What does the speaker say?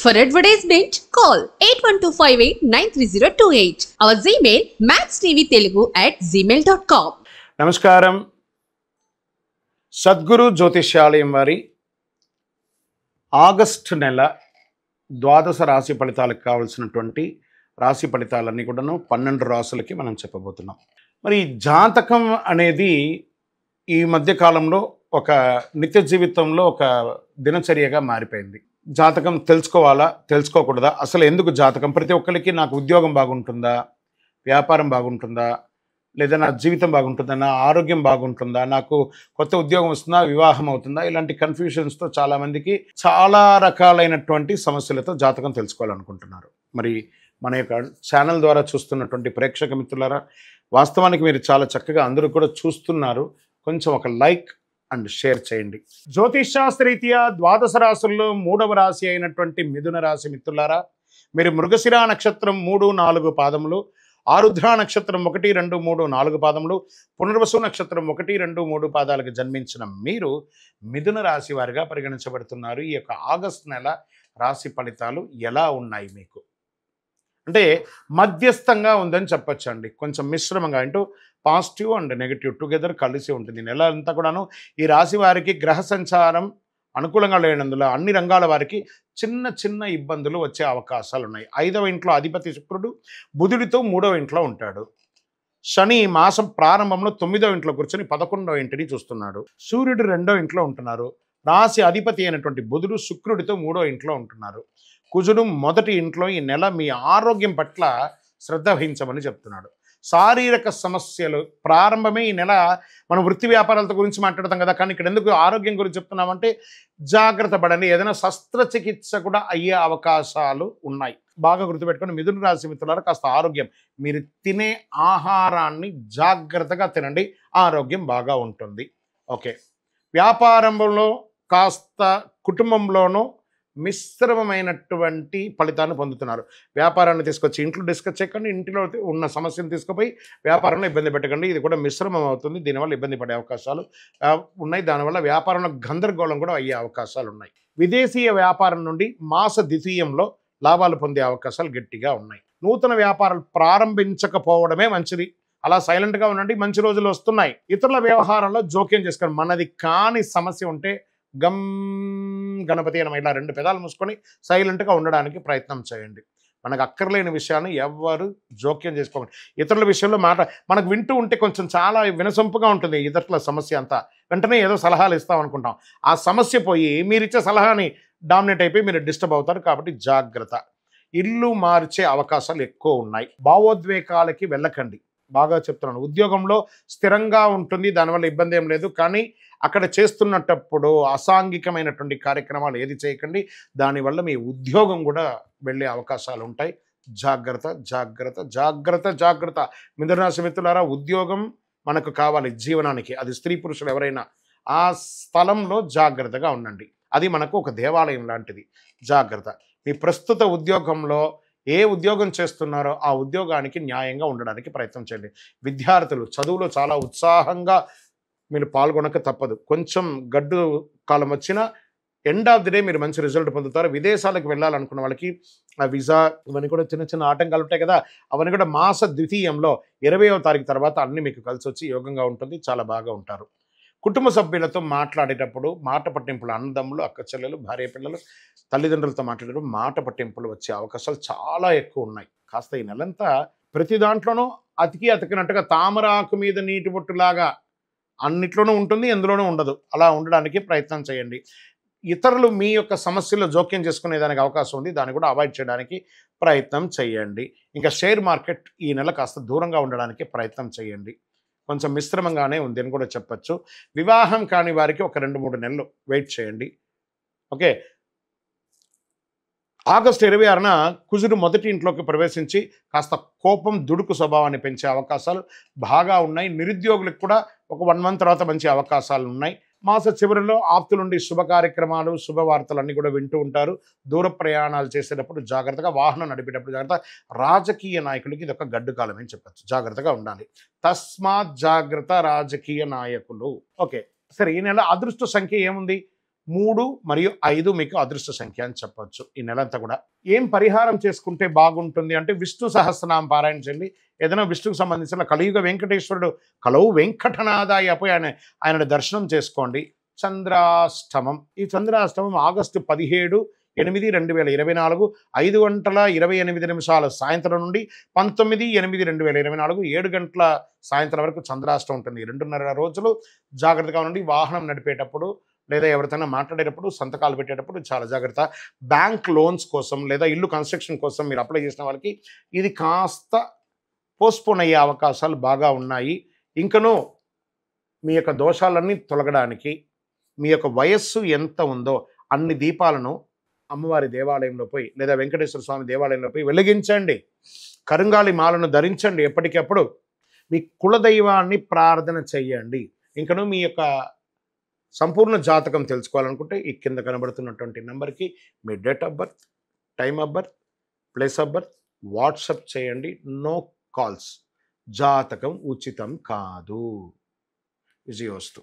For advertisement, call 8125893028. Our Gmail maxtvtelugu@gmail.com. నమస్కారం. సద్గురు జ్యోతిష్యాలయం వారి ఆగస్టు నెల ద్వాదశ రాశి ఫలితాలకు కావాల్సినటువంటి రాశి ఫలితాలన్నీ కూడాను 12 రాసులకి మనం చెప్పబోతున్నాం. మరి జాతకం అనేది ఈ మధ్య కాలంలో ఒక నిత్య జీవితంలో ఒక దినచర్యగా మారిపోయింది. జాతకం తెలుసుకోవాలా, తెలుసుకోకూడదా, అసలు ఎందుకు జాతకం? ప్రతి ఒక్కరికి నాకు ఉద్యోగం బాగుంటుందా, వ్యాపారం బాగుంటుందా, లేదా నా జీవితం బాగుంటుందా, నా ఆరోగ్యం బాగుంటుందా, నాకు కొత్త ఉద్యోగం వస్తుందా, వివాహం అవుతుందా, ఇలాంటి కన్ఫ్యూషన్స్తో చాలామందికి చాలా రకాలైనటువంటి సమస్యలతో జాతకం తెలుసుకోవాలనుకుంటున్నారు. మరి మన యొక్క ఛానల్ ద్వారా చూస్తున్నటువంటి ప్రేక్షక మిత్రులారా, వాస్తవానికి మీరు చాలా చక్కగా అందరూ కూడా చూస్తున్నారు. కొంచెం ఒక లైక్ అండ్ షేర్ చేయండి. జ్యోతిష్ శాస్త్రరీత్యా ద్వాదశ రాశుల్లో 3వ రాశి అయినటువంటి మిథున రాశి మిత్రులారా, మీరు మృగశిర నక్షత్రం 3, 4 పాదములు, ఆరుద్ర నక్షత్రం 1, 2, 3, 4 పాదములు, పునర్వసు నక్షత్రం 1, 2, 3 పాదాలకు జన్మించిన మీరు మిథున రాశి వారిగా పరిగణించబడుతున్నారు. ఈ యొక్క ఆగస్టు నెల రాశి ఫలితాలు ఎలా ఉన్నాయి మీకు అంటే మధ్యస్థంగా ఉందని చెప్పొచ్చండి. కొంచెం మిశ్రమంగా, అంటూ పాజిటివ్ అండ్ నెగిటివ్ టుగెదర్ కలిసి ఉంటుంది. నెల అంతా కూడాను ఈ రాశి వారికి గ్రహ సంచారం అనుకూలంగా లేనందులో అన్ని రంగాల వారికి చిన్న చిన్న ఇబ్బందులు వచ్చే అవకాశాలు ఉన్నాయి. 5వ ఇంట్లో అధిపతి శుక్రుడు బుధుడితో 3వ ఇంట్లో ఉంటాడు. శని మాసం ప్రారంభంలో 9వ ఇంట్లో కూర్చొని 11వ ఇంటిని చూస్తున్నాడు. సూర్యుడు 2వ ఇంట్లో ఉంటున్నారు. రాశి అధిపతి అయినటువంటి బుధుడు శుక్రుడితో 3వ ఇంట్లో ఉంటున్నారు. కుజుడు 1టి ఇంట్లో ఈ నెల మీ ఆరోగ్యం పట్ల శ్రద్ధ వహించమని చెప్తున్నాడు. శారీరక సమస్యలు ప్రారంభమే ఈ నెల. మనం వృత్తి వ్యాపారాలతో గురించి మాట్లాడతాం కదా, కానీ ఇక్కడ ఎందుకు ఆరోగ్యం గురించి చెప్తున్నామంటే జాగ్రత్త పడండి. ఏదైనా శస్త్రచికిత్స కూడా అయ్యే అవకాశాలు ఉన్నాయి. బాగా గుర్తుపెట్టుకొని మిథున రాశి మిత్రులారా, కాస్త ఆరోగ్యం, మీరు తినే ఆహారాన్ని జాగ్రత్తగా తినండి, ఆరోగ్యం బాగా ఉంటుంది. ఓకే, వ్యాపారంలో కాస్త కుటుంబంలోనూ మిశ్రమమైనటువంటి ఫలితాన్ని పొందుతున్నారు. వ్యాపారాన్ని తీసుకొచ్చి ఇంట్లో డిస్కస్ చేయకండి, ఇంటిలో ఉన్న సమస్యను తీసుకుపోయి వ్యాపారంలో ఇబ్బంది పెట్టకండి. ఇది కూడా మిశ్రమం అవుతుంది, దీనివల్ల ఇబ్బంది పడే అవకాశాలు ఉన్నాయి. దానివల్ల వ్యాపారంలో గందరగోళం కూడా అయ్యే అవకాశాలు ఉన్నాయి. విదేశీయ వ్యాపారం నుండి మాస ద్వితీయంలో లాభాలు పొందే అవకాశాలు గట్టిగా ఉన్నాయి. నూతన వ్యాపారాలు ప్రారంభించకపోవడమే మంచిది. అలా సైలెంట్గా ఉండండి, మంచి రోజులు వస్తున్నాయి. ఇతరుల వ్యవహారంలో జోక్యం చేసుకోండి. మనది కాని సమస్య ఉంటే గణపతి అని ఇలా 2 పెదాలు మూసుకొని సైలెంట్గా ఉండడానికి ప్రయత్నం చేయండి. మనకు అక్కర్లేని విషయాన్ని ఎవ్వరు జోక్యం చేసుకోండి. ఇతరుల విషయంలో మనకు వింటూ ఉంటే కొంచెం చాలా వినసొంపుగా ఉంటుంది. ఇతరుల సమస్య అంతా వెంటనే ఏదో సలహాలు ఇస్తాం అనుకుంటాం. ఆ సమస్య పోయి మీరిచ్చే సలహాని డామినేట్ అయిపోయి మీరు డిస్టర్బ్ అవుతారు. కాబట్టి జాగ్రత్త. ఇల్లు మార్చే అవకాశాలు ఎక్కువ ఉన్నాయి. భావోద్వేగాలకి వెళ్ళకండి. బాగా చెప్తున్నాను. ఉద్యోగంలో స్థిరంగా ఉంటుంది, దానివల్ల ఇబ్బంది ఏం లేదు. కానీ అక్కడ చేస్తున్నప్పుడు అసాంఘికమైనటువంటి కార్యక్రమాలు ఏది చేయకండి. దానివల్ల మీ ఉద్యోగం కూడా వెళ్ళే అవకాశాలు ఉంటాయి. జాగ్రత్త జాగ్రత్త జాగ్రత్త జాగ్రత్త. మిథున రాశి మిత్రులారా, ఉద్యోగం మనకు కావాలి జీవనానికి. అది స్త్రీ పురుషులు ఎవరైనా ఆ స్థలంలో జాగ్రత్తగా ఉండండి. అది మనకు ఒక దేవాలయం లాంటిది. జాగ్రత్త. మీ ప్రస్తుత ఉద్యోగంలో ఏ ఉద్యోగం చేస్తున్నారో ఆ ఉద్యోగానికి న్యాయంగా ఉండడానికి ప్రయత్నం చేయండి. విద్యార్థులు చదువులో చాలా ఉత్సాహంగా మీరు పాల్గొనక తప్పదు. కొంచెం గడ్డు కాలం వచ్చినా ఎండ్ ఆఫ్ ది డే మీరు మంచి రిజల్ట్ పొందుతారు. విదేశాలకు వెళ్ళాలనుకున్న వాళ్ళకి ఆ వీసా ఇవన్నీ కూడా చిన్న చిన్న ఆటంకాలు ఉంటాయి కదా, అవన్నీ కూడా మాస ద్వితీయంలో 20వ తారీఖు తర్వాత అన్నీ మీకు కలిసి వచ్చి యోగంగా ఉంటుంది. చాలా బాగా ఉంటారు. కుటుంబ సభ్యులతో మాట్లాడేటప్పుడు మాట పట్టింపులు, అన్నదమ్ములు, అక్క చెల్లెలు, భార్య పిల్లలు, తల్లిదండ్రులతో మాట్లాడేటప్పుడు మాట పట్టింపులు వచ్చే అవకాశాలు చాలా ఎక్కువ ఉన్నాయి. కాస్త ఈ నెలంతా ప్రతి దాంట్లోనూ అతికినట్టుగా తామరాకు మీద నీటి బొట్టులాగా అన్నిట్లోనూ ఉంటుంది, ఎందులోనూ ఉండదు. అలా ఉండడానికి ప్రయత్నం చేయండి. ఇతరులు మీ యొక్క సమస్యల్లో జోక్యం చేసుకునేదానికి అవకాశం ఉంది, దాన్ని కూడా అవాయిడ్ చేయడానికి ప్రయత్నం చేయండి. ఇంకా షేర్ మార్కెట్ ఈ నెల కాస్త దూరంగా ఉండడానికి ప్రయత్నం చేయండి. కొంచెం మిశ్రమంగానే ఉంది అని కూడా చెప్పచ్చు. వివాహం కాని వారికి ఒక 2-3 నెలలు వెయిట్ చేయండి. ఓకే, ఆగస్టు 26న కుజుడు 1టి ఇంట్లోకి ప్రవేశించి కాస్త కోపం, దుడుకు స్వభావాన్ని పెంచే అవకాశాలు బాగా ఉన్నాయి. నిరుద్యోగులకు కూడా ఒక 1 మంత్ తర్వాత మంచి అవకాశాలు ఉన్నాయి. మాస చివరిలో ఆప్తుల నుండి శుభ కార్యక్రమాలు, శుభవార్తలు అన్నీ కూడా వింటూ ఉంటారు. దూర ప్రయాణాలు చేసేటప్పుడు జాగ్రత్తగా, వాహనం నడిపేటప్పుడు జాగ్రత్త. రాజకీయ నాయకులకి ఇది ఒక గడ్డు కాలం అని చెప్పచ్చు. జాగ్రత్తగా ఉండాలి. తస్మాత్ జాగ్రత్త రాజకీయ నాయకులు. ఓకే, సరే, ఈ నెల అదృష్ట సంఖ్య ఏముంది? 3 మరియు 5 మీకు అదృష్ట సంఖ్య అని చెప్పొచ్చు ఈ నెలంతా కూడా. ఏం పరిహారం చేసుకుంటే బాగుంటుంది అంటే విష్ణు సహస్రనామం పారాయణ చేయండి. ఏదైనా విష్ణుకు సంబంధించిన కలియుగ వెంకటేశ్వరుడు కలవు వెంకటనాథాయ పోయి ఆయన దర్శనం చేసుకోండి. చంద్రాష్టమం, ఈ చంద్రాష్టమం ఆగస్టు 17/8/2024 5:28 సాయంత్రం నుండి 19/8/2024 7 గంటల సాయంత్రం వరకు చంద్రాష్టమం ఉంటుంది. 2.5 రోజులు జాగ్రత్తగా ఉండి. వాహనం నడిపేటప్పుడు లేదా ఎవరితోనైనా మాట్లాడేటప్పుడు, సంతకాలు పెట్టేటప్పుడు చాలా జాగ్రత్త. బ్యాంక్ లోన్స్ కోసం లేదా ఇల్లు కన్స్ట్రక్షన్ కోసం మీరు అప్లై చేసిన వాళ్ళకి ఇది కాస్త పోస్ట్పోన్ అయ్యే అవకాశాలు బాగా ఉన్నాయి. ఇంకనూ మీ యొక్క దోషాలన్నీ తొలగడానికి మీ యొక్క వయస్సు ఎంత ఉందో అన్ని దీపాలను అమ్మవారి దేవాలయంలో పోయి లేదా వెంకటేశ్వర స్వామి దేవాలయంలో పోయి వెలిగించండి. కరుంగాలి మాలను ధరించండి. ఎప్పటికప్పుడు మీ కులదైవాన్ని ప్రార్థన చెయ్యండి. ఇంకనూ మీ యొక్క సంపూర్ణ జాతకం తెలుసుకోవాలనుకుంటే ఈ కింద కనబడుతున్నటువంటి నెంబర్కి మీ date of birth, time of birth, place of birth WhatsApp చేయండి. No calls. జాతకం ఉచితం కాదు. విజయోస్తు.